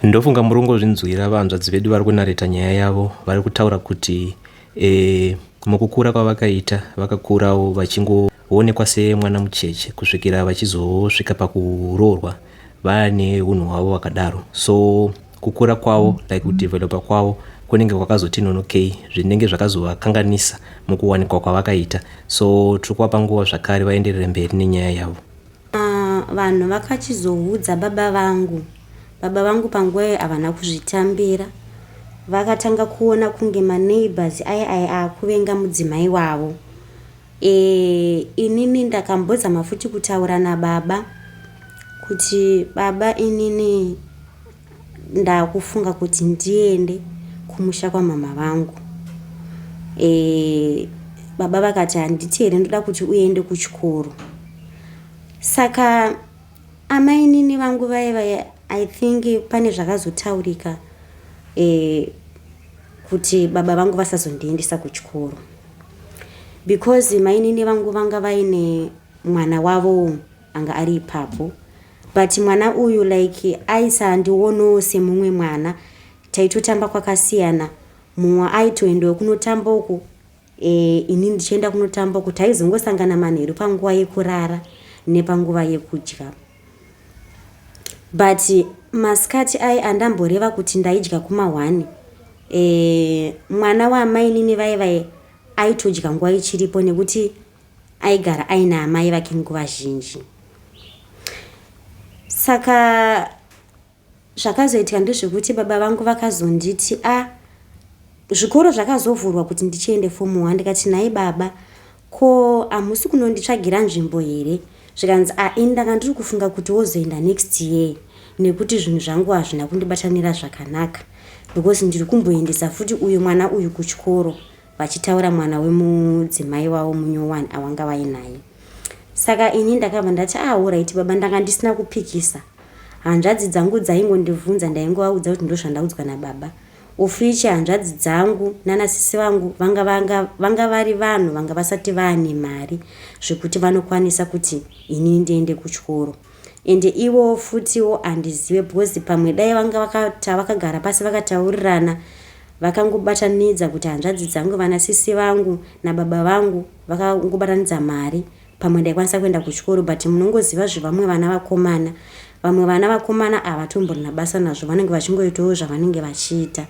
Ndofunga murungo zvinzwira vanzvadzi vedu vari kunareta nyaya yavo, vari kutaura kuti mukukura kwavakaita vakakurawo vachingoonekwa semwana mucheche kusvikira vachizosvika pakuroorwa vaane unhu hwavo wakadaro. So kukura kwavo like kudhevhelopa kwavo kunenge kwakazoti nonokei, zvinenge zvakazovakanganisa mukuwanikwa kwavakaita. So tiri kuvapa nguva zvakare vaenderere mberi nenyaya yavo. Vanhu vakachizoudza baba vangu panguva havana kuzvitambira. Vakatanga kuona kunge maneighbors akuvenga mudzimai wavo. Inini ndakambozama futi kutaura nababa kuti baba, inini ndakufunga kuti ndiende kumusha kwamama vangu. Baba vakati handiti here ndoda kuti uende kuchikoro. Saka amainini vangu vaiva I think pane zvakazotaurika kuti baba vangu vasazondiendesa kuchikoro, because mainini vangu vanga vaine mwana wavo anga ari ipapo. But mwana uyu like aisandiono semumwe mwana, taitotamba kwakasiyana. Mumwe aitoendawo kunotamba uko, ini ndichienda kunotamba uko. Taizongosangana manheru panguva yekurara nepanguva yekudya. But masikati andamboreva kuti ndaidya kuma1. Mwana wamainini vaiva aitodya nguva ichiripo nekuti aigara aina amai vake nguva zhinji. Saka zvakazoitika ndezvekuti baba vangu vakazonditi zvikoro zvakazovhurwa kuti ndichiende form 1. Ndikati nai baba, ko hamusi kunonditsvagira nzvimbo here? Zvikanzi ini ndanga ndiri kufunga kuti wozoenda next year nekuti zvinhu zvangu hazvina kundibatanira zvakanaka, because ndiri kumboendesa futi uyu mwana uyu kuchikoro, vachitaura mwana wemudzimai wavo munyowani avanga vainaye. Saka ini ndakabva ndati alright baba, ndanga ndisina kupikisa. Hanzvadzi dzangu dzaingondibvunza, ndaingovaudza kuti ndozvandaudzwa nababa. Ufichi hanzvadzi dzangu nanasisi vangu vanga vari vanhu vanga vasati vaane mari zvekuti vanokwanisa kuti ini ndiende kuchikoro. Ende ivo futiwo handizive, because pamwe dai vanga vakagara pasi vakataurirana, vakangobatanidza kuti hanzvadzi dzangu, vanasisi vangu nababa vangu vakangobatanidza mari, pamwe ndaikwanisa kuenda kuchikoro. But munongoziva zvevamwe vana vakomana, vamwe vana vakomana havatomborina basa nazvo, vanenge vachingoitawo zvavanenge vachiita,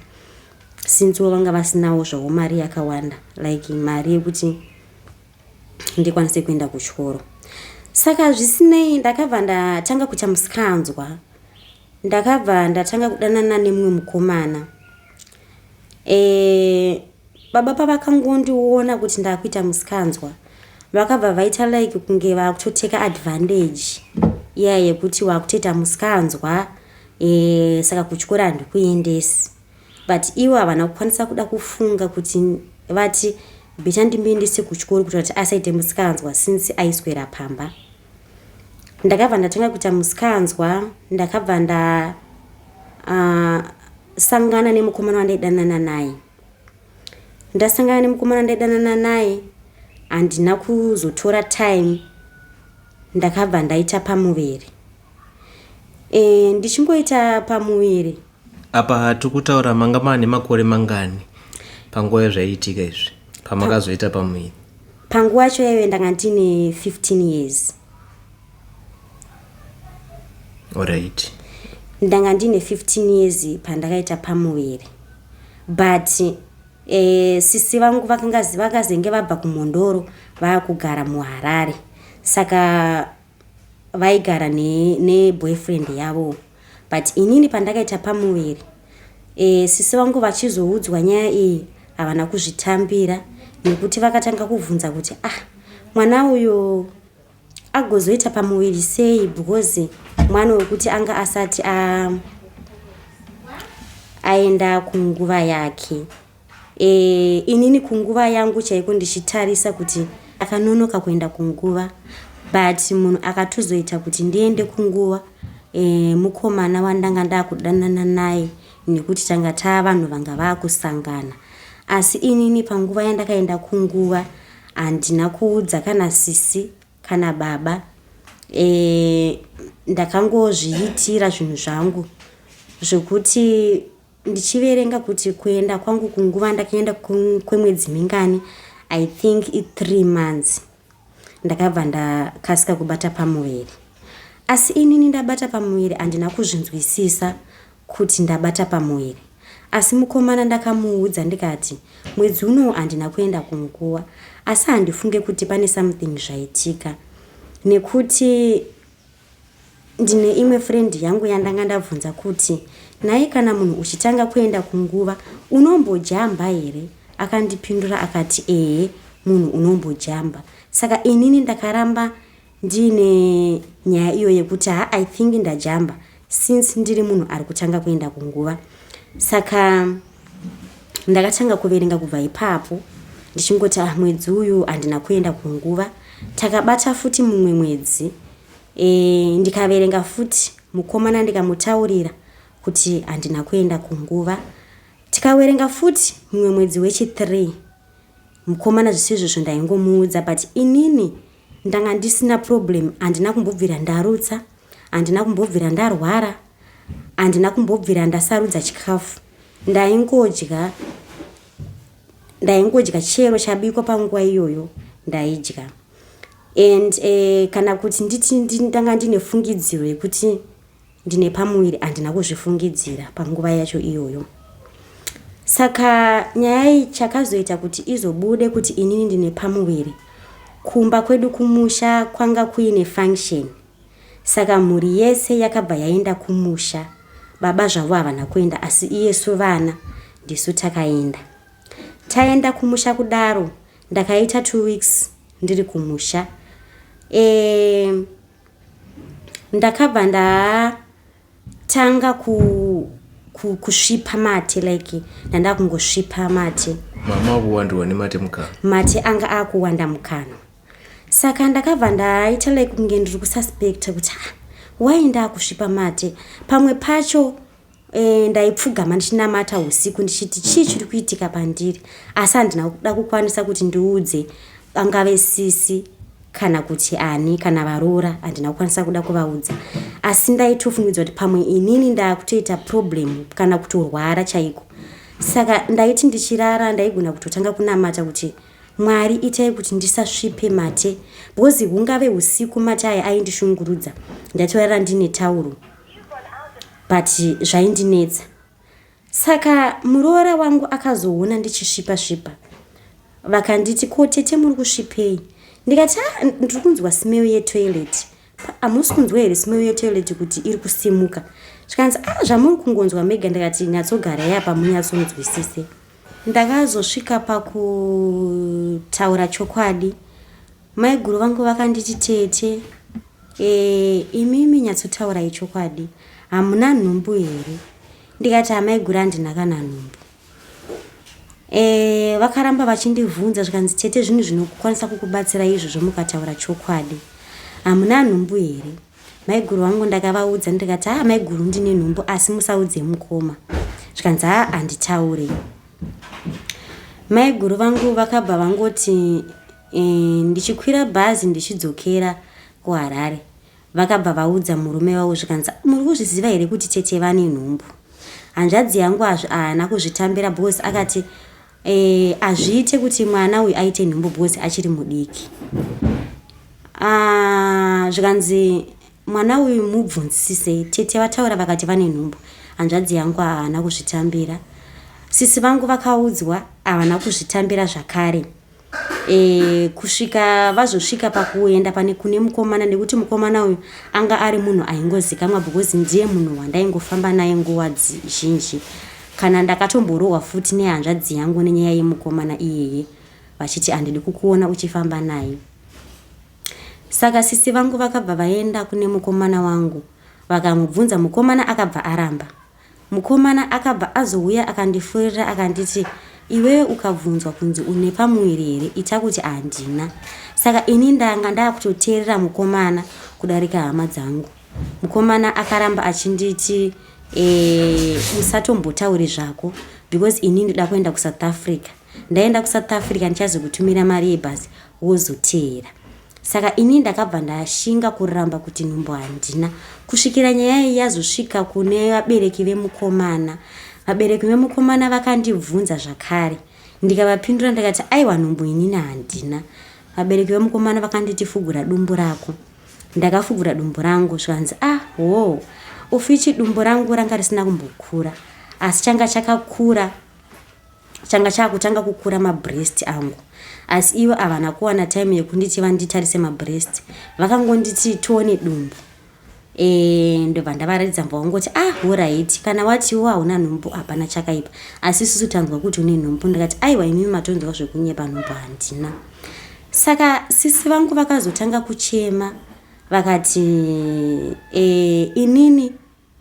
sincewo vanga vasinawo zvawo mari yakawanda, like mari yekuti ndikwanise kuenda kuchikoro. Saka zvisinei ndakabva ndatanga kuita musikanzwa, ndakabva ndatanga kudanana nemumwe mukomana. Baba pavakangondiona kuti ndakuita musikanzwa, vakabva vaita like kunge vakutoteka advantage yekuti wakutoita musikanzwa, saka kuchikoro handikuendesi. But ivo havana kukwanisa kuda kufunga kuti vati beta ndimboendese kuchikoro kuti asaite musikanzwa since aiswera pamba. Ndakabva ndatanga kuita musikanzwa, ndakabva ndasangana nemukomana wandaidanana naye. Ndasangana nemukomana wandaidanana naye, handina kuzotora time, ndakabva ndaita pamuviri. Ndichingoita pamuviri, apa tikutaura manga maane makore mangani panguva yazvaiitika izvi pamakazoita pamuviri? Panguva yacho yaive ndanga ndine 15 years. Alright. Ndanga ndine 15 years pandakaita pamuviri. But sisi vangu vakazenge vabva kuMondoro vakugara muHarare, saka vaigara neboyfriend yavo. But inini pandakaita pamuviri, sisi vangu vachizoudzwa nyaya iyi havana kuzvitambira, nekuti vakatanga kuvhunza kuti mwana uyu agozoita pamuviri sei, because mwana wekuti anga asati aenda kunguva yake. Inini kunguva yangu chaiko ndichitarisa kuti akanonoka kuenda kunguva, but munhu akatozoita kuti ndiende kunguva, mukomana wandanga ndakudanana naye, nekuti tanga vanhu vanga vakusangana. Asi inini panguva yandakaenda kunguva handina kuudza kana sisi kana baba. Ndakangozviitira zvinhu zvangu zvokuti ndichiverenga kuti kuenda kwangu kunguva ndakaenda kwemwedzi mingani, I think 3 months, ndakabva ndakasika kubata pamuviri. Asi inini ndabata pamuviri handina kuzvinzwisisa kuti ndabata pamuviri. Asi mukomana ndakamuudza ndikati mwedzi uno handina kuenda kunguva, asi handifunge kuti pane something zvaitika, nekuti ndine imwe friend yangu yandanga ndabvunza kuti nai kana munhu uchitanga kuenda kunguva unombojamba here? Akandipindura akati ehe, munhu unombojamba. Saka inini ndakaramba ndine nyaya iyo yekuti I think ndajamba since ndiri munhu ari kutanga kuenda kunguva. Saka ndakatanga kuverenga kubva ipapo ndichingoti mwedzi uyu handina kuenda kunguva. Takabata futi mumwe mwedzi, ndikaverenga futi mukomana ndikamutaurira kuti handina kuenda kunguva. Tikaverenga futi mumwe mwedzi wechi3, mukomana zvisizvo ndaingomuudza, but inini ndanga ndisina problem. Handina kumbobvira ndarutsa, handina kumbobvira ndarwara, handina kumbobvira ndasarudza chikafu. Ndaingodya chero chabikwa panguva iyoyo ndaidya. And kana kuti nditi ndanga ndine fungidziro yekuti ndine pamuviri, handina kuzvifungidzira panguva yacho iyoyo. Saka nyaya chakazoita kuti izobude kuti inini ndine pamuviri, kumba kwedu kumusha kwanga kuine function. Saka mhuri yese yakabva yaenda kumusha. Baba zvavo havana kuenda, asi iyesu vana ndisu takaenda. Taenda kumusha kudaro, ndakaita 2 weeks ndiri kumusha. Ndakabva ndatanga kusvipa mate, like ndanda kungosvipa mate. Mama kuwandiwa nemate mukano. Mate anga akuwanda mukano. Saka ndakabva ndaita like kunge ndiri kususpecta kuti why ndakusvipa mate. Pamwe pacho ndaipfugama ndichinamata usiku ndichiti chii chiri kuitika pandiri, asi handina kuda kukwanisa kuti ndiudze angave sisi kana kuti ani kana varora, handina kukwanisa kuda kuvaudza. Asi ndaitofungidzwa kuti pamwe inini ndakutoita problem kana kutorwara chaiko. Saka ndaiti ndichirara ndaigona kutotanga kunamata kuti Mwari itai kuti ndisasvipe mate, because hungave usiku mate aya aindishungurudza. Ndatorara ndine tauro, but zvaindinetsa. Saka muroora wangu akazoona ndichisvipa. Vakanditi ko tete muri kusvipei? Ndikati ndiri kunzwa smell yetoilet. Hamusi kunzwa here smell yetoilet kuti iri kusimuka? Zvikanzi zvamuri kungonzwa mega. Ndikati nyatsogarai apa munyatsonzwisise. Ndakazosvika pakutaura chokwadi. Maiguru vangu vakanditi tete, imimi nyatsotaura chokwadi, hamuna nhumbu here? Ndikati amaiguru handina kana nhumbu. Vakaramba vachindibvunza zvikanzi tete zvinhu zvinokwanisa kukubatsira izvozvo mukataura chokwadi, hamuna nhumbu here? Maiguru vangu ndakavaudza ndikati maiguru ndine nhumbu, asi musaudze mukoma. Zvikanzi handitaure. Maiguru vangu vakabva vangoti ndichikwira bhazi ndichidzokera kuHarare, vakabva vaudza murume wavo zvikanzi muri kuzviziva here kuti tete vane nhumbu? Hanzvadzi yangu haana kuzvitambira bosi, akati azviite kuti mwana uyu aite nhumbu bosi achiri mudiki. Zvikanzi mwana uyu mubvunzisise, tete vataura vakati vane nhumbu. Hanzvadzi yangu haana kuzvitambira. Sisi vangu vakaudzwa havana kuzvitambira zvakare. Kusvika vazosvika pakuenda pane kune mukomana, nekuti mukomana uyu anga ari munhu aingozikamwa because ndiye munhu wandaingofamba naye nguva zhinji. Kana ndakatomborohwa futi nehanzvadzi yangu nenyaya yemukomana iyeye, vachiti handidi kukuona uchifamba naye. Saka sisi vangu vakabva vaenda kune mukomana wangu, vakamubvunza. Mukomana akabva aramba. Mukomana akabva azouya akandifurira akanditi iwewe ukabvunzwa kunzi une pamuviri here, ita kuti handina. Saka ini ndanga ndakutoteerera mukomana kudarika hama dzangu. Mukomana akaramba achinditi usatombotauri zvako, because ini ndida kuenda kuSouth Africa. Ndaenda kuSouth Africa ndichazokutumira mari yebhasi wozoteera. Saka ini ndakabva ndashinga kuramba kuti nhumbu handina, kusvikira nyaya iyi yazosvika kune vabereki vemukomana. Vabereki vemukomana vakandibvunza zvakare, ndikavapindura ndikati aiwa nhumbu inini handina. Vabereki vemukomana vakanditi fugura dumbu rako. Ndakafugura dumbu rangu zvikanzi ufichi dumbu rangu ranga risina kumbokura, asi changa chakakura, changa chakutanga kukura mabreast angu. Asi ivo havana kuwana time yekunditi vanditarise mabreast, vakangonditi tione dumbu. Ndobva ndavaratidza mbavangoti alright, kana watiwo hauna nhumbu hapana chakaipa, asi isusu tanzwa kuti une nhumbu. Ndikati aiwa imimi matonzwa zvekunyepa, nhumbu handina. Saka sisi vangu vakazotanga kuchema, vakati inini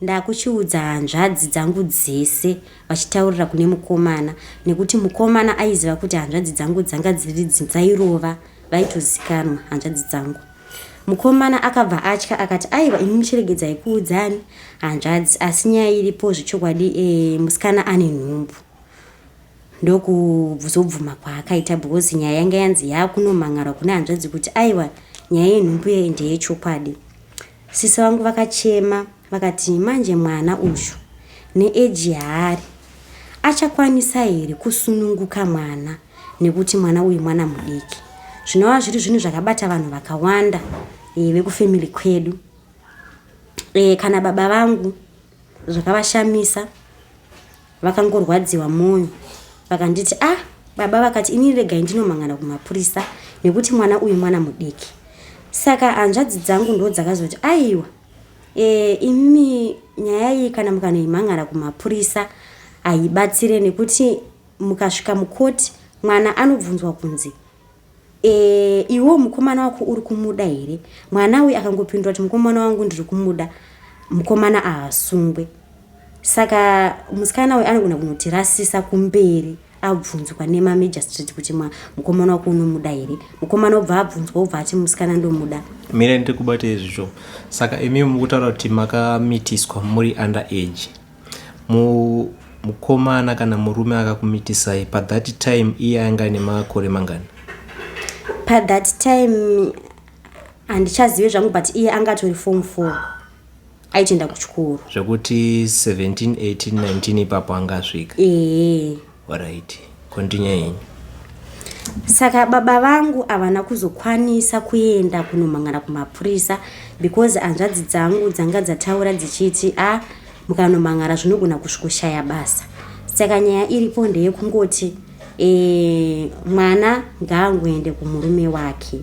ndakuchiudza hanzvadzi dzangu dzese, vachitaurira kune mukomana, nekuti mukomana aiziva kuti hanzvadzi dzangu dzanga dzairova, vaitozikanwa hanzvadzi dzangu. Mukomana akabva atya akati aiwa imimi chiregedzai kuudzani hanzvadzi, asi nyaya iripo zvechokwadi musikana ane nhumbu. Ndokuzobvuma kwaakaita, because nyaya yanga yanzi yakunomhangarwa kune hanzvadzi kuti aiwa nyaya yenhumbu ndeyechokwadi. Sisi vangu vakachema vakati manje mwana uyu neeji yaari achakwanisa here kusununguka mwana, nekuti mwana uyu mwana mudiki. Zvinova zviri zvinhu zvakabata vanhu vakawanda vekufamily kwedu. Kana baba vangu zvakavashamisa, vakangorwadziwa mwoyo, vakanditi baba vakati ini regai ndinomhangana kumapurisa nekuti mwana uyu mwana mudiki. Saka hanzvadzi dzangu ndo dzakazoti aiwa imimi nyaya iyi kana mukanoimhangana kumapurisa haibatsire, nekuti mukasvika mukoti mwana anobvunzwa kunzi iwo mukomana wako uri kumuda here. Mwana uyu akangopindura kuti mukomana wangu ndiri kumuda, mukomana haasungwe. Saka musikana uyu anogona kunotirasisa kumberi abvunzwa nemamagistrate kuti mukomana wako unomuda here. Mukomana obva abvunzwa obva ati musikana ndomuda. Mira ndikubate izvo. Saka imi mukutaura kuti makamitiswa muri under age. Mukomana kana murume akakumitisai pa that time iye anga nemakore mangani? Pa that time handichazive zvangu, but iye angatori form 4 aichenda kuchikoro, zvekuti 17 18 19 ipapo angasvika. Alright, continue yenyu. Saka baba vangu havana kuzokwanisa kuenda kunomhangana kumapurisa, because hanzvadzi dzangu dzanga dzataura dzichiti mukanomhangana zvinogona kusvikoshaya basa. Saka nyaya iripo ndeyekungoti mwana ngaangoende kumurume wake.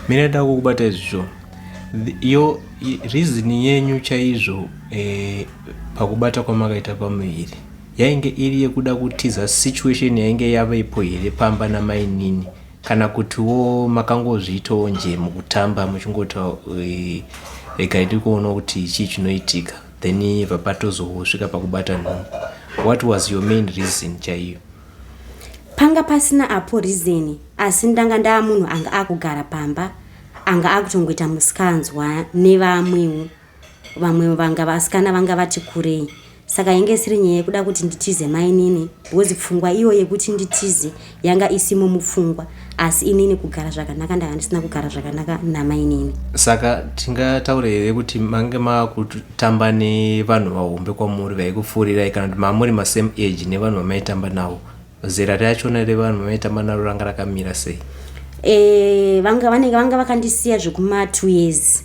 Mina ndada kukubata izvo. Iyo reason yenyu chaizvo pakubata kwamakaita pamuviri yainge iri yekuda kutiza situation yainge yava ipo here pamba namai nini, kana kutiwo makangozviitawo nje mukutamba muchingota regai ndikuona kuti ichi chinoitika, then vapatozosvika pakubata nhumbu? What was your main reason chaiyo? Panga pasina apo reason, asi ndanga ndaa munhu anga akugara pamba, anga akutongoita musikanzwa nevamwewo, vamwe vanga vasikana vanga vati kurei. Saka inge siri nyaya yekuda kuti nditize mai nini, because pfungwa iyo yekuti nditize yanga isimo mupfungwa, asi inini kugara zvakanaka ndanga ndisina kugara zvakanaka namai nini. Saka tingataure here kuti mange makutamba nevanhu vahombe kwamuri vaikupfuurirai, kana kuti mamuri masame age nevanhu vamaitamba navo? Zera rachona revanhu vamaitamba naro ranga rakamira sei? Vanga vakandisiya zvekuma 2 years,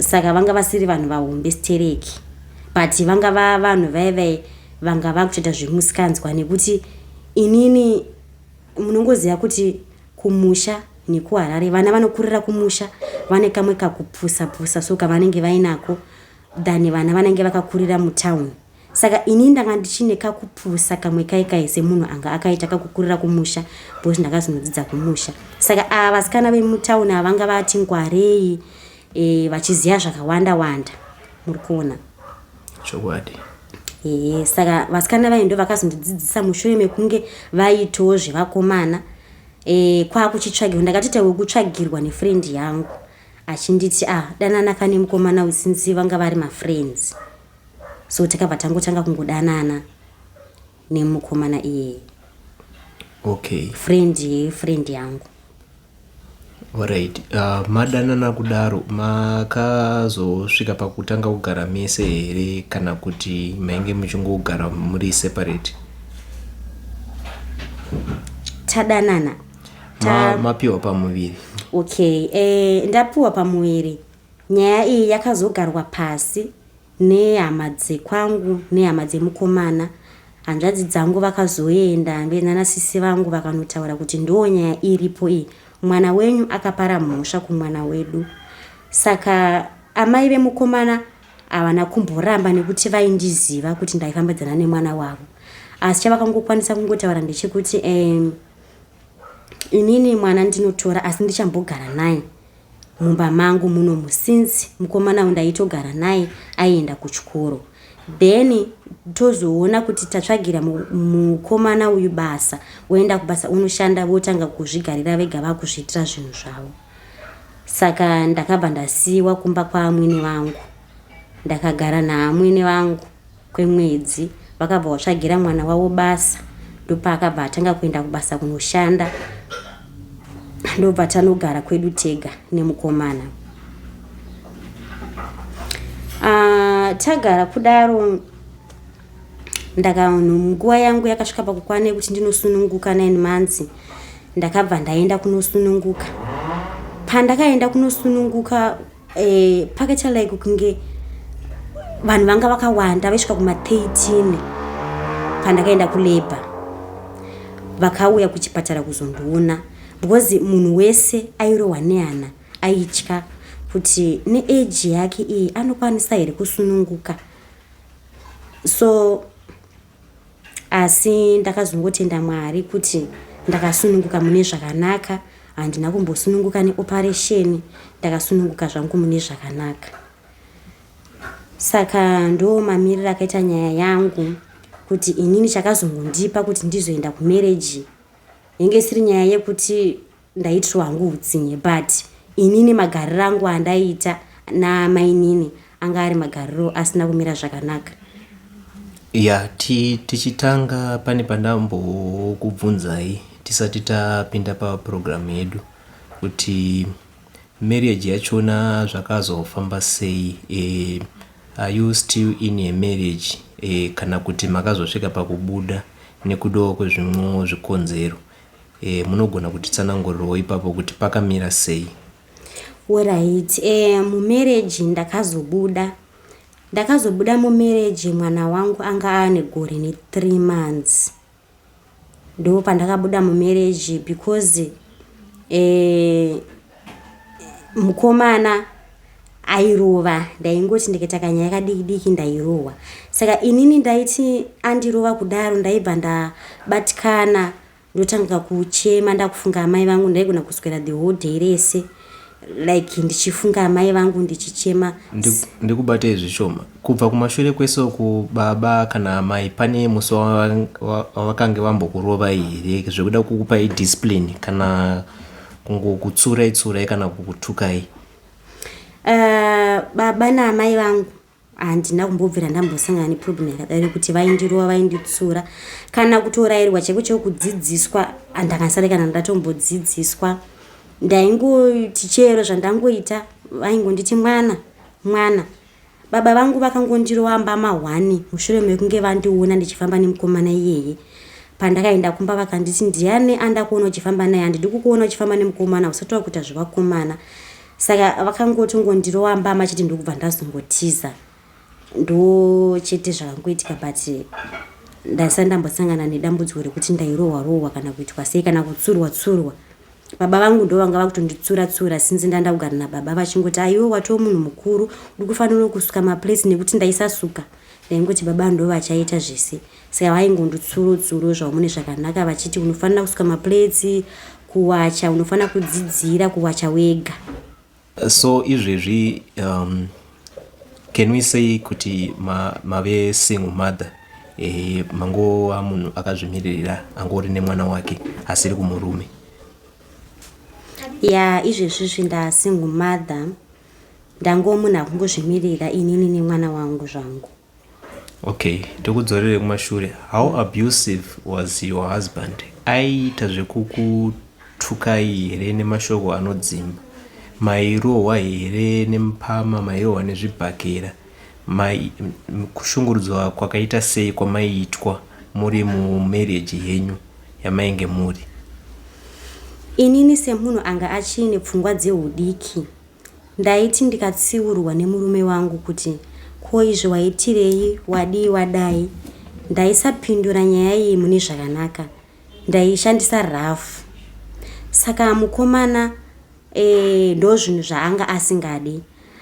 saka vanga vasiri vanhu vahombe stereki, but vanga vanhu vanga vakutoita zvemusikanzwa, nekuti inini munongoziva kuti kumusha nekuharare vana vanokurira kumusha vane kamwe kakupusa-pusa, so kavanenge vainako than vana vanenge vakakurira mutauni. Saka ini ndanga ndichine kakupusa kamwe kaikai semunhu anga akaita kakukurira kumusha, because ndakazinodzidza kumusha. Saka vasikana vemutauni vanga vati ngwarei vachiziva zvakawanda-wanda, muri kuona chokwadi. Saka vasikana vaindo vakazondidzidzisa mushure mekunge vaitowo zvevakomana. Kwakuchitsvagirwa, ndakatitawo kutsvagirwa nefriend yangu achinditi danana kane mukomana usinzi vanga vari mafriends. So takabva tangotanga kungodanana nemukomana iye. Okay. Friend yangu. Alright. Madanana kudaro makazosvika pakutanga kugara mese here kana kuti mainge muchingogara muri separate? Tadanana mapiwa pamuviri. Okay, ndapiwa pamuviri. Nyaya iyi yakazogarwa pasi nehama dzekwangu nehama dzemukomana. Hanzvadzi dzangu vakazoenda nanasisi vangu vakanotaura kuti ndo nyaya iripo iyi, mwana wenyu akapara mhosva kumwana wedu. Saka amai vemukomana havana kumboramba nekuti vaindiziva kuti ndaifambidzana nemwana wavo, asi chavakangokwanisa kungotaura ndechekuti inini mwana ndinotora asi ndichambogara naye mumba mangu muno musinzi mukomana undaitogara naye aienda kuchikoro. Then tozoona kuti tatsvagira mukomana uyu basa, woenda kubasa unoshanda, votanga kuzvigarira vega vakuzviitira zvinhu zvavo. Saka ndakabva ndasiwa kumba kwaamwene vangu, ndakagara naamwene vangu kwemwedzi. Vakabva vatsvagira mwana wavo basa, ndopa akabva atanga kuenda kubasa kunoshanda, ndobva tanogara kwedu tega nemukomana. Tagara kudaro nguva yangu yakasvika pakukwana kuti ndinosununguka 9 months. Ndakabva ndaenda kunosununguka. Pandakaenda kunosununguka pakaita like kunge vanhu vanga vakawanda vasvika kuma 13 pandakaenda kulabor. Vakauya kuchipatara kuzondiona because munhu wese airohwa nehana, aitya kuti neage yake iyi anokwanisa here kusununguka. So asi ndakazongotenda Mwari kuti ndakasununguka mune zvakanaka, handina kumbosununguka neoperation, ndakasununguka zvangu mune zvakanaka. Saka ndo mamiriro akaita nyaya yangu kuti inini chakazongondipa kuti ndizoenda kumarriage inge isiri nyaya yekuti ndaitirwa hangu utsinye, but inini magariro angu andaita namainini anga ari magariro asina kumira zvakanaka. Tichitanga pane pandambokubvunzai tisati tapinda paprogramu yedu kuti marriage yachona zvakazofamba sei. Are you still in a marriage kana kuti makazosvika pakubuda nekudawo kwezvimwewo zvikonzero? Munogona kuti tsanangurirawo ipapo kuti pakamira sei? Alright, mumarriage ndakazobuda mumarriage mwana wangu anga ane gore ne3 months. Ndo pandakabuda mumarriage because mukomana airova, ndaingoti ndikaita kanyaya yakadiki ndairohwa. Saka inini ndaiti andirova kudaro ndaibva ndabatikana, ndotanga kuchema ndakufunga amai vangu, ndaigona kuswera the whole day rese like ndichifunga amai vangu ndichichema. Ndikubatei zvishoma, kubva kumashure kwese uku baba kana amai pane musi wavakange vambokurova here zvekuda kukupai discipline kana kungokutsurai kana kukutukai? Baba naamai vangu handina kumbobvira ndambosangana neproblem yakadaro kuti vaindirova vainditsura kana kutorayirwa cheko kudzidziswa. Handakasare kana ndatombodzidziswa, ndaingoti chero zvandangoita vaingonditi mwana. Baba vangu vakangondirova ambama 1 mushure mekunge vandiona ndichifamba nemukomana iyeye. Pandakaenda kumba vakanditi ndiani andakuona uchifamba naye, handidi kukuona uchifamba nemukomana, usati wakuita zvevakomana. Saka vakangotongondirova ambama chiti ndokubva ndazongotiza. Ndo chete zvakangoitika, but ndasati ndambosangana nedambudziko rekuti ndairohwa kana kuitwa sei kana kutsurwa. Baba vangu ndo vanga vakutonditsura sinzi ndanda kugara nababa vachingoti aiwo wato munhu mukuru uri kufanira kusuka maplates nekuti ndaisasuka. Ndaingoti baba ndo vachaita zvese. Saka vaingonditsuro zvamune zvakanaka vachiti unofanira kusuka maplates, kuwacha, unofanira kudzidzira kuwacha wega. So izvezvi can we say kuti mave single mother? Mangova munhu akazvimirira angori nemwana wake asiri kumurume? Izvezvi nda single mother, ndango munhu akungozvimirira inini nemwana wangu zvangu. Okay, tokudzorere kumashure. How abusive was your husband? Aiita zvekukutukira tukai here nemashoko anodzimba, mairohwa here nemupama, mairohwa nezvibhakera, kushungurudzwa kwakaita sei kwamaiitwa muri mumereji yenyu yamainge muri? Inini semunhu anga achine pfungwa dzeudiki, ndaiti ndikatsiurwa nemurume wangu kuti ko izvi waitirei, wadii wadai, ndaisapindura nyaya iyi mune zvakanaka, ndaishandisa rafu. Saka mukomana ndo zvinhu zvaanga asingadi,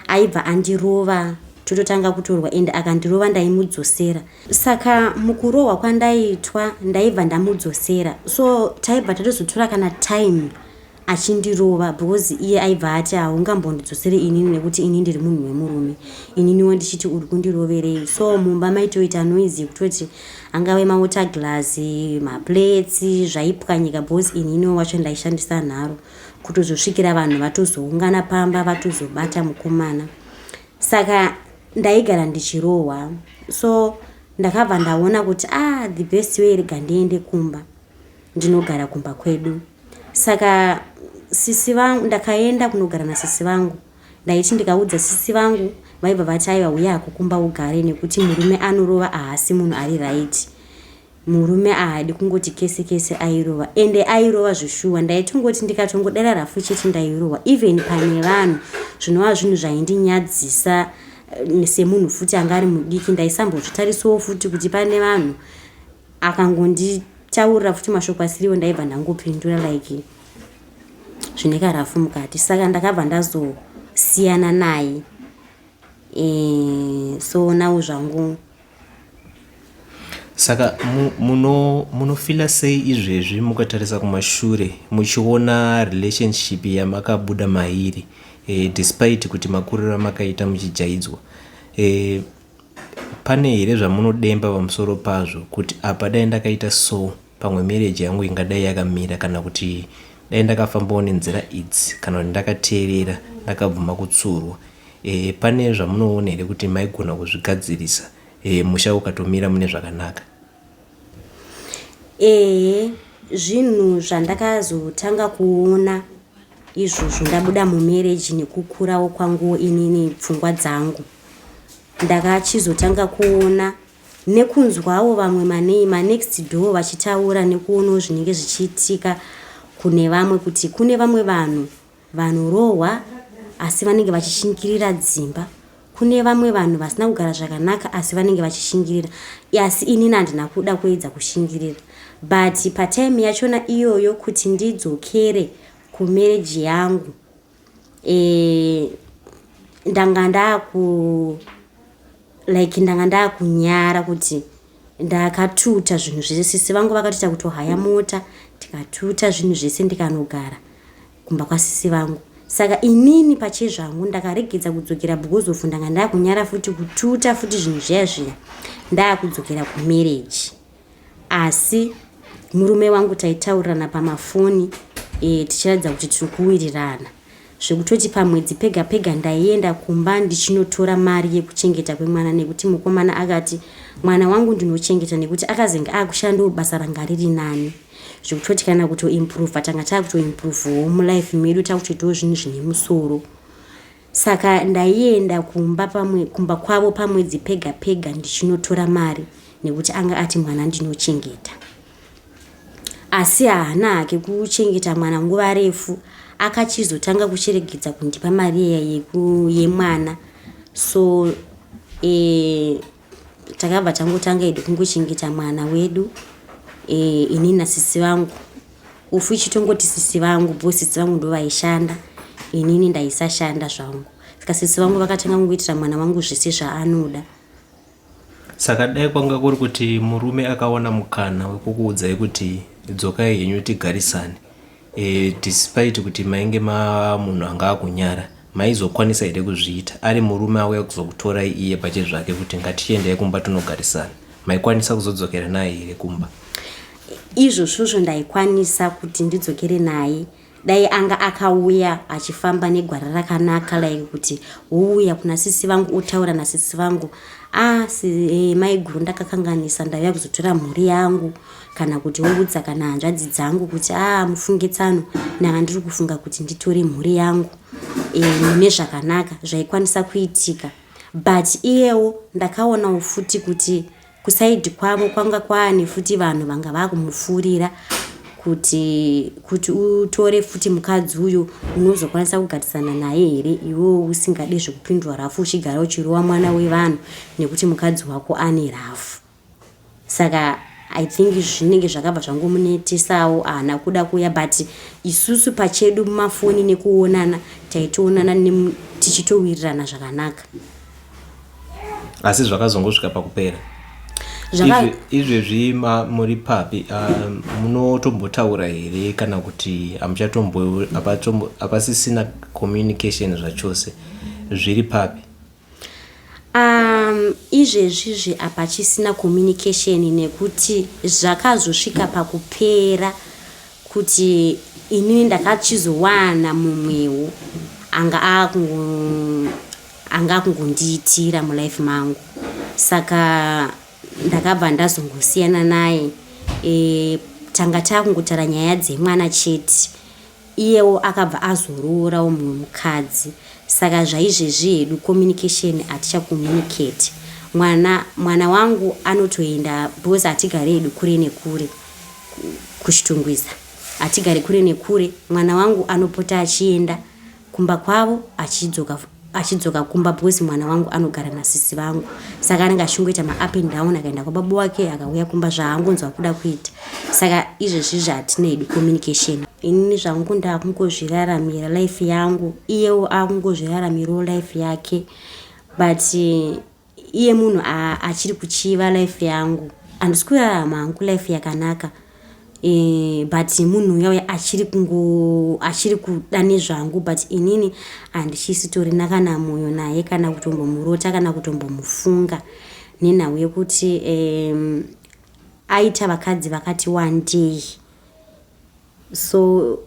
aibva andirova, tototanga kutorwa ende akandirova ndaimudzosera. Saka mukurohwa kwandaiitwa ndaibva ndamudzosera, so taibva tatozotora kana time achindirova because iye aibva ati haungambondidzosere inini nekuti ini ndiri munhu wemurume, ininiwo ndichiti uri kundiroverei. So mumba maitoita noise kutoti angave mawater glass, maplates zvaipwanyika because ininiwo wacho ndaishandisa nharo kutozosvikira vanhu vatozoungana pamba vatozobata mukomana. Saka ndaigara ndichirohwa, so ndakabva ndaona kuti the best way rega ndiende kumba, ndinogara kumba kwedu. Saka sisi vangu, ndakaenda kunogara nasisi vangu, ndaiti ndikaudza sisi vangu vaibva vati aiwa uya kukumba ugare nekuti murume anorova haasi munhu ari right, murume haadi kungoti kese airova, ende airova zvishuwa. Ndaitongoti ndikatongodara rafu chete ndairohwa, even pane vanhu zvinova zvinhu zvaindinyadzisa semunhu futi anga ari mudiki. Ndaisambozvitarisawo futi kuti pane vanhu akangonditaurira futi mashoko asiriwo ndaibva ndangopindura like zvine karafu mukati. Saka ndakabva ndazosiyana naye. So nawo zvangu. Saka munofila sei izvezvi mukatarisa kumashure muchiona relationship yamakabuda mairi, despite kuti makuriro amakaita muchijaidzwa, pane here zvamunodemba pamusoro pazvo kuti apa dai ndakaita so pamwe marriage yangu ingadai yakamira, kana kuti dai ndakafambawo nenzira idzi, kana kuti ndakateerera ndakabvuma kutsurwa? Pane zvamunoona here kuti maigona kuzvigadzirisa musha ukatomira mune zvakanaka? Zvinhu zvandakazotanga kuona izvozvo ndabuda mumarriage nekukurawo kwangu inini pfungwa dzangu, ndakachizotanga kuona nekunzwawo vamwe manext door vachitaura nekuonawo zvinenge zvichiitika kune vamwe, kuti kune vamwe vanhu vanorohwa asi vanenge vachishingirira dzimba, kune vamwe vanhu vasina kugara zvakanaka asi vanenge vachishingirira. Asi inini handina kuda kuedza kushingirira, but patime yachona iyoyo kuti ndidzokere kumarriage yangu, ndanga ndakunyara kuti ndakatuta zvinhu zvese. Sisi vangu vakatoita kutohaya mota, tikatuta zvinhu zvese ndikanogara kumba kwasisi vangu. Saka inini pachezvangu ndakaregedza kudzokera because of ndanga ndakunyara futi kututa futi zvinhu zviya ndakudzokera kumarriage. Asi murume wangu taitaurirana pamafoni, tichiratidza kuti tiri kuwirirana, zvekutoti pamwedzi pega pega ndaienda kumba ndichinotora mari yekuchengeta kwemwana, nekuti mukomana akati mwana wangu ndinochengeta nekuti akazenge akushandawo basa ranga riri nani, zvekutoti kana kutoimprove tanga takutoimprovewo mulife medu, takutoitawo zvinhu zvine musoro. Saka ndaienda kumba kwavo pamwedzi pega pega ndichinotora mari nekuti anga ati mwana ndinochengeta. Asi haana hake kuchengeta mwana nguva refu, akachizotanga kuchiregedza kundipa mari yemwana. So takabva tangotanga edu kungochengeta mwana wedu, ini nasisi vangu, ufu ichitongoti sisi vangu bo sisi vangu ndo vaishanda, inini ndaisashanda zvangu. Saka sisi vangu vakatanga kungoitira mwana wangu zvese zvaanoda. Saka dai kwanga kuri kuti murume akaona mukana wekukuudzai kuti dzokai henyu tigarisane, despite kuti mainge munhu anga akunyara, maizokwanisa here kuzviita? Ari murume auya kuzokutorai iye pachezvake kuti ngatiendei kumba tunogarisana, maikwanisa kuzodzokera naye here kumba? Izvozvo ndaikwanisa kuti ndidzokere naye, dai anga akauya achifamba negwara rakanaka like kuti ouya kuna sisi vangu otaura nasisi vangu mai guru ndakakanganisa ndauya kuzotora mhuri yangu kana kuti oudza kana hanzvadzi dzangu kuti mufunge tsano nanga ndiri kufunga kuti nditore mhuri yangu mune zvakanaka zvaikwanisa kuitika. But iyewo ndakaonawo futi kuti kusaidhi kwavo kwanga kwaane futi vanhu vanga vakumupfuurira kuti utore futi mukadzi uyu unozokwanisa kugarisana naye here iwewo usingade zvekupindwa rafu uchigara uchirova mwana wevanhu nekuti mukadzi wako ane rafu. Saka I think zvinenge zvakabva zvangomunetesawo haana kuda kuya. But isusu pachedu mumafoni nekuonana taitoonana tichitowirirana zvakanaka. Asi zvakazongosvika pakupera izvezvi muri papi munotombotaura here kana kuti hapasisina communication zvachose zviri papi? Izvezvizvi hapachisina communication nekuti zvakazosvika pakupera kuti inini ndakachizowana mumwewo anga akungondiitira mulife mangu. Saka ndakabva ndazongosiyana naye. Tanga takungotara nyaya dzemwana chete, iyewo akabva azororawo mumwe mukadzi. Saka zvaizvezvi hedu communication hatichakommunicate. Mwana wangu anotoenda because hatigare hedu kure nekure kuchitungwiza, hatigare kure nekure. Mwana wangu anopota achienda kumba kwavo achidzoka kumba because mwana wangu anogara nasisi vangu. Saka anenge achingooita ma-up and down, akaenda kwababa wake akauya kumba zvaangonzwa kuda kuita. Saka izvezvizvi hatina hedu communication. Inini zvangu ndakungozviraramira life yangu, iyewo akungozviraramirawo life yake. But iye munhu achiri kuchiva life yangu, handisi kurarama hangu life yakanaka. But munhu uya achiri kuda nezvangu. But inini handichistorina kana mwoyo naye kana kutombomurota kana kutombomufunga nenhau yekuti aita vakadzi vakati one day. So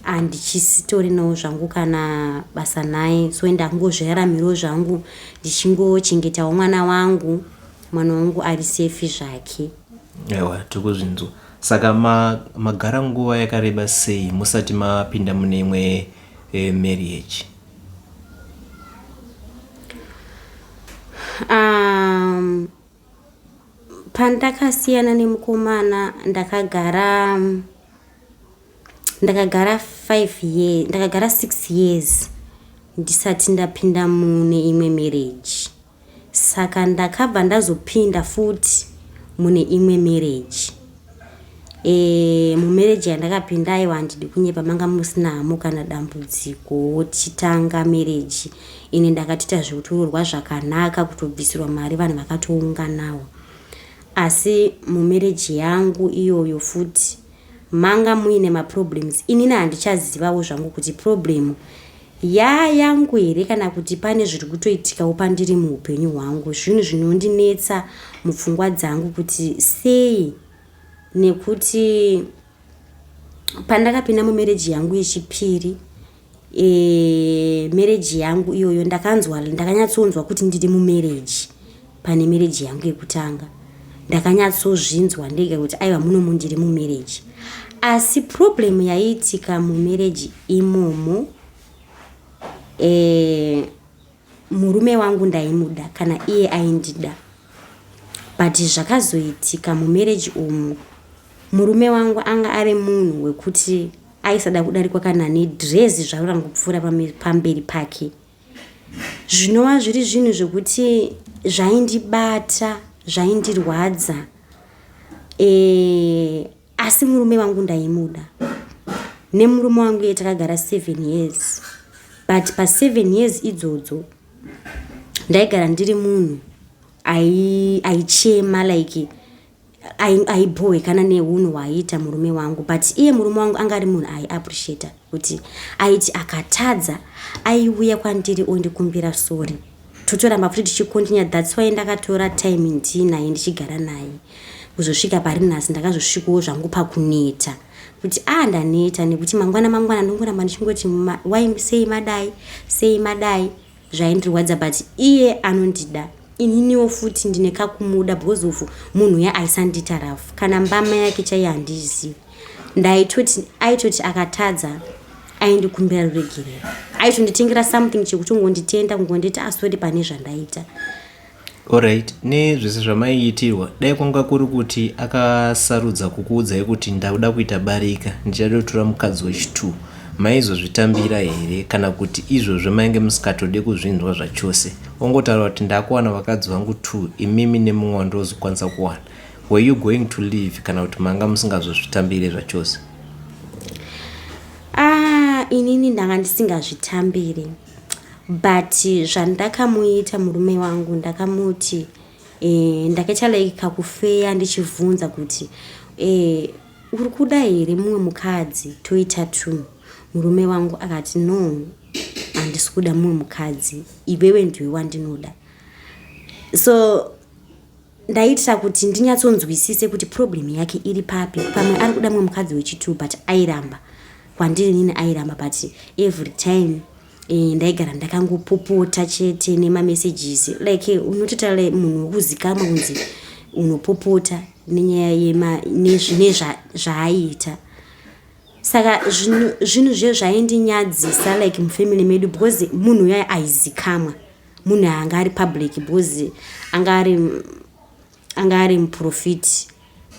handichistorinawo zvangu kana basa naye. So ndakungozviraramirawo zvangu ndichingochengetawo mwana wangu ari safe zvake. Ewa, tikuzvinzwa. Saka magara nguva yakareba sei musati mapinda mune imwe marriage? Pandakasiyana nemukomana ndakagara 6 years ndisati ndapinda mune imwe marriage. Saka ndakabva ndazopinda futi mune imwe marriage. Mumarriage yandakapinda aiwa handidi kunyepa, manga musinamo kana dambudziko. Tichitanga marriage ini ndakatiita zvekutorwa zvakanaka, kutobvisirwa mari vanhu vakatounganawo. Asi mumarriage yangu iyoyo futi manga muine maproblems. Inini handichazivawo zvangu kuti problem yangu here kana kuti pane zviri kutoitikawo pandiri muupenyu hwangu, zvinhu zvinondinetsa mupfungwa dzangu kuti sei. Nekuti pandakapinda mumarriage yangu yechipiri, marriage yangu iyoyo ndakanyatsonzwa kuti ndiri mumarriage pane marriage yangu yekutanga. Ndakanyatsozvinzwa ndega kuti aiwa munomu ndiri mumarriage. Asi problem yaiitika mumarriage imomo, murume wangu ndaimuda kana iye aindida. But zvakazoitika mumarriage umu, murume wangu anga ari munhu wekuti aisada kudarikwa kana nedrezi zvaurangopfuura pamberi pake. Zvinova zviri zvinhu zvekuti zvaindibata, zvaindirwadza. Asi murume wangu ndaimuda. Nemurume wangu takagara 7 years. But pa7 years idzodzo ndaigara ndiri munhu aichema like aibhowekana neunhu hwaaiita murume wangu. But iye murume wangu anga ari munhu aiappreciata kuti aiti akatadza aiuya kwandiri ondikumbira sori, totoramba futi tichikontinya. That's why ndakatora time ndinaye ndichigara naye kuzosvika pari nhasi ndakazosvikawo zvangu pakuneta kuti ndaneta nekuti mangwana ndongoramba ndichingoti why sei madai zvaindirwadza, but iye anondida ininiwo futi ndine kakumuda because of munhu aisandita rafu kana mbama yake chaiye handizivi. Aitoti akatadza aindikumbira ruregerero, aitonditengera something chekuti ungonditenda kungonditi asori pane zvandaita. Alright, nezvese zvamaiitirwa dai kwanga kuri kuti akasarudza kukuudzai kuti ndakuda kuita barika ndichada kutora mukadzi wechitu, maizozvitambira here kana kuti izvozvo mainge musikatode kuzvinzwa zvachose, ongotaura kuti ndakuwana vakadzi vangu 2 imimi nemumwe wandozokwanisa kuwana, were you going to leave kana kuti manga musingazozvitambire zvachose? Inini ndanga ndisingazvitambire, but zvandakamuita murume wangu ndakamuti ndakaita like kakufeya ndichivhunza kuti uri kuda here mumwe mukadzi toita 2. Murume wangu akati no, handisi kuda mumwe mukadzi, iwewe ndiwe wandinoda. So ndaitira kuti ndinyatsonzwisise kuti problem yake iri papi. Pamwe ari kuda mumwe mukadzi wechitu but airamba kwandiri, nini airamba, but every time ndaigara ndakangopopota chete nemamessages like unototaura munhu wekuzikamwa kunzi unopopota nenyaya nezvaaita. Saka zvinhu zve zvaindinyadzisa like mufamily medu because munhu uya aizikamwa, munhu anga ari public because anga ari muprofiti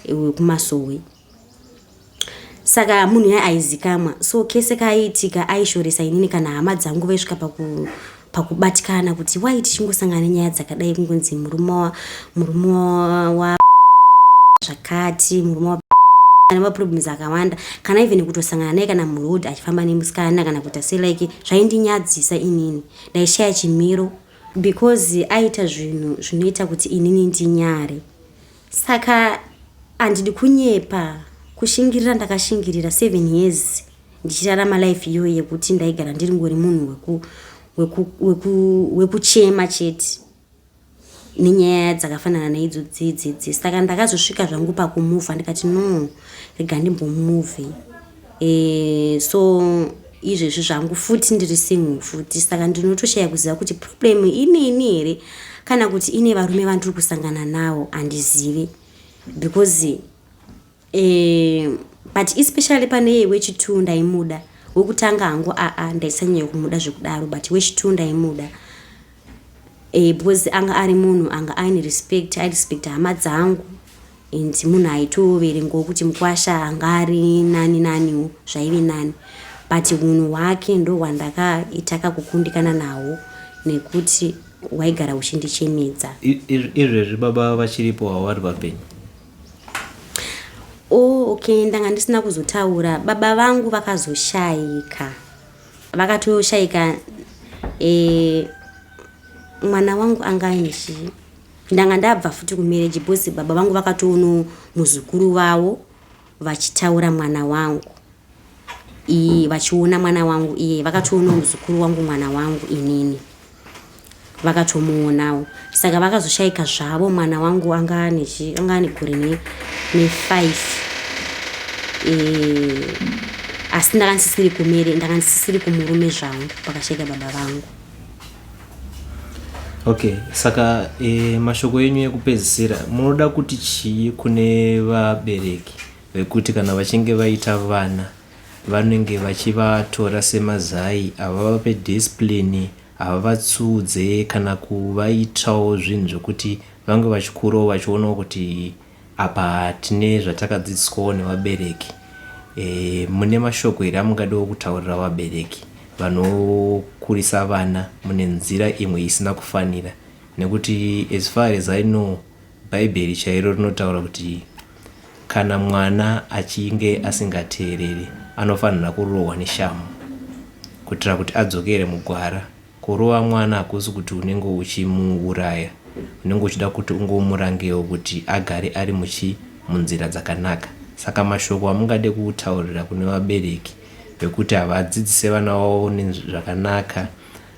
wekumasowe. Saka munhu uya aizikamwa, so kese kaitika aishoresa inini kana hama dzangu vaisvika pakubatikana kuti wai tichingosangana nenyaya dzakadai kungonzi murume wa zvakati, murume wa nemaproblems akawanda, kana even kutosangana naye kana muroad achifamba nemusikana kana kuita sei like zvaindinyadzisa inini. Ndaishaya chimiro because aita zvinhu zvinoita kuti inini ndinyare. Saka handidi kunyepa kushingirira, ndakashingirira 7 years ndichirarama life iyo yekuti ndaigara ndiri ngori munhu wekuchema chete nenyaya dzakafanana naidzo dzidzi. Saka ndakazosvika zvangu pakumuvha ndikati no, rega ndimbomuvhe. So izvezvi zvangu futi ndiri single futi. Saka ndinotoshaya kuziva kuti problem inini here kana kuti ine varume vandiri kusangana navo handizivi because but especially pane wechitu ndaimuda. Wekutanga hangu ndaisanyanya kumuda zvekudaro, but wechitu ndaimuda because anga ari munhu anga aine respect, respect hama dzangu, and munhu aitoverengawo kuti mukwasha anga ari naniwo zvaive nani, but unhu hwake ndo hwandakaitaka kukundikana nawo nekuti waigara uchindichemedza. Izvezvi baba vachiripo havari papenyu? Okay, ndanga ndisina kuzotaura. Baba vangu vakazoshaika, vakatoshaika. Mwana wangu angainishi ndanga ndabva futi kumarriage because baba vangu vakatoono muzukuru wavo vachitaura mwana wangu, vachiona mwana wangu iye, vakatoona muzukuru wangu mwana wangu inini vakatomuonawo. Saka vakazoshaika zvavo. Mwana wangu anga ane gore ne5 asi ndanga ndisisiri kumere, ndanga ndisisiri kumurume zvangu pakashaika baba vangu. Okay, saka mashoko enyu ekupedzisira munoda kuti chii kune vabereki vekuti kana vachinge vaita vana vanenge vachivatora semazai, havavape discipline, havavatsudze kana kuvaitawo zvinhu zvokuti vange vachikurawo vachionawo kuti apa tine zvatakadzidziswawo nevabereki. Mune mashoko here amungadawo kutaurira vabereki vanokurisa vana mune nzira imwe isina kufanira? Nekuti as far as I know bhaibheri chairo rinotaura kuti kana mwana achinge asingateereri anofanira kurohwa neshamhu kuitira kuti adzokere mugwara. Kurova mwana hakusi kuti unenge uchimuuraya, unenge uchida kuti ungomurangewo kuti agare ari munzira dzakanaka. Saka mashoko amungade kutaurira kune vabereki vekuti havadzidzise vana vavo zvakanaka,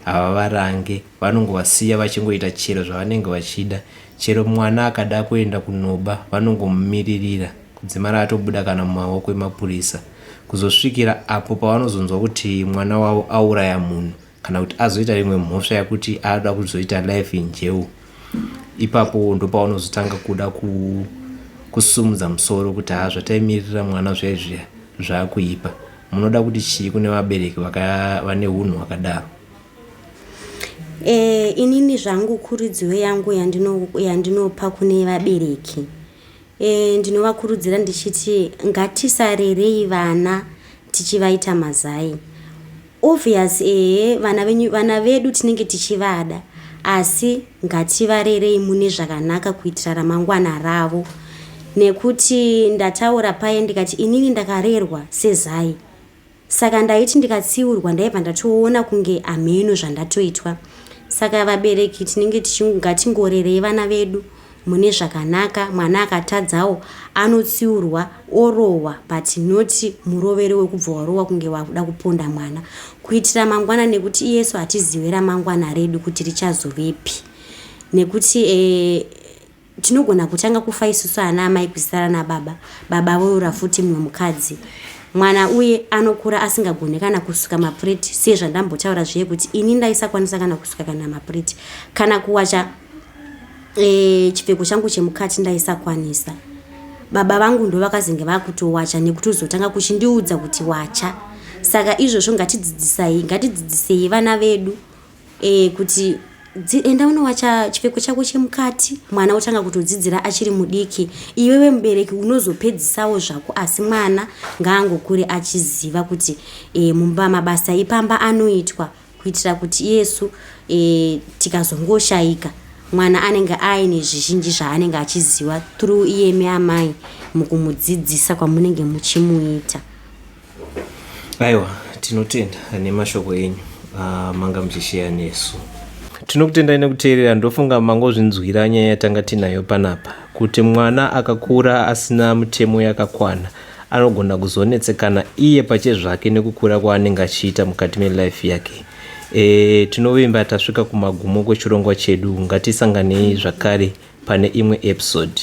havavarange, vanongovasiya vachingoita chero zvavanenge vachida. Chero mwana akada kuenda kunoba vanongomumiririra kudzimara atobuda kana mumaoko emapurisa. kuzosvikira apo pavanozonzwa kuti mwana wavo auraya munhu kana kuti azoita rimwe mhosva yakuti ada kuzoita life in jail. Ipapo ndo pavanozotanga kuda kusumudza musoro kuti zvataimirira mwana zvaizvi zvaakuipa. Munoda kuti chii kune vabereki vane hunhu hwakadaro? Inini zvangu kurudziro yangu yandinopa kune vabereki, ndinovakurudzira ndichiti ngatisarerei vana tichivaita mazai. Obvious vana vedu tinenge tichivada, asi ngativarerei mune zvakanaka kuitira ramangwana ravo. Nekuti ndataura paye ndikati inini ndakarerwa sezai, saka ndaiti ndikatsiurwa ndaibva ndatoona kunge ameno zvandatoitwa. Saka vabereki tinenge ngatingorerei vana vedu mune zvakanaka. Mwana akatadzawo anotsiurwa orohwa, but noti murovere wekubva warohwa kunge wakuda kuponda mwana, kuitira mangwana, nekuti Yesu hatizivi ramangwana redu kuti richazovepi. Nekuti tinogona kutanga kufa isusu ana amai kusara nababa, baba voura futi mumwe mukadzi. Mwana uye anokura asingagone kana kusuka mapureti, sezvandambotaura zviye kuti ini ndaisakwanisa kana kusuka kana mapureti, kana kuwacha chipfeko changu chemukati ndaisakwanisa. Baba vangu ndo vakazenge vakutowacha nekutozotanga kuchindiudza kuti wacha. Saka izvozvo ngatidzidzisei vana vedu kuti enda unowacha chipfeko chako chemukati. Mwana utanga kutodzidzira achiri mudiki. Iwewe mubereki unozopedzisawo zvako, asi mwana ngaangokure achiziva kuti mumba mabasa ipamba anoitwa, kuitira kuti Yesu tikazongoshaika mwana anenge aine zvizhinji zvaanenge achiziva through iyemi amai mukumudzidzisa kwamunenge muchimuita. Aiwa, tinotenda nemashoko enyu manga muchisheya nesu. Tinokutendai nekuteerera. Ndofunga mangozvinzwira nyaya yatanga tinayo panapa, kuti mwana akakura asina mutemo yakakwana anogona kuzonetsekana iye pachezvake nekukura kwaanenge achiita mukati melife yake. Tinovimba tasvika kumagumo kwechirongwa chedu. Ngatisanganei zvakare pane imwe episode.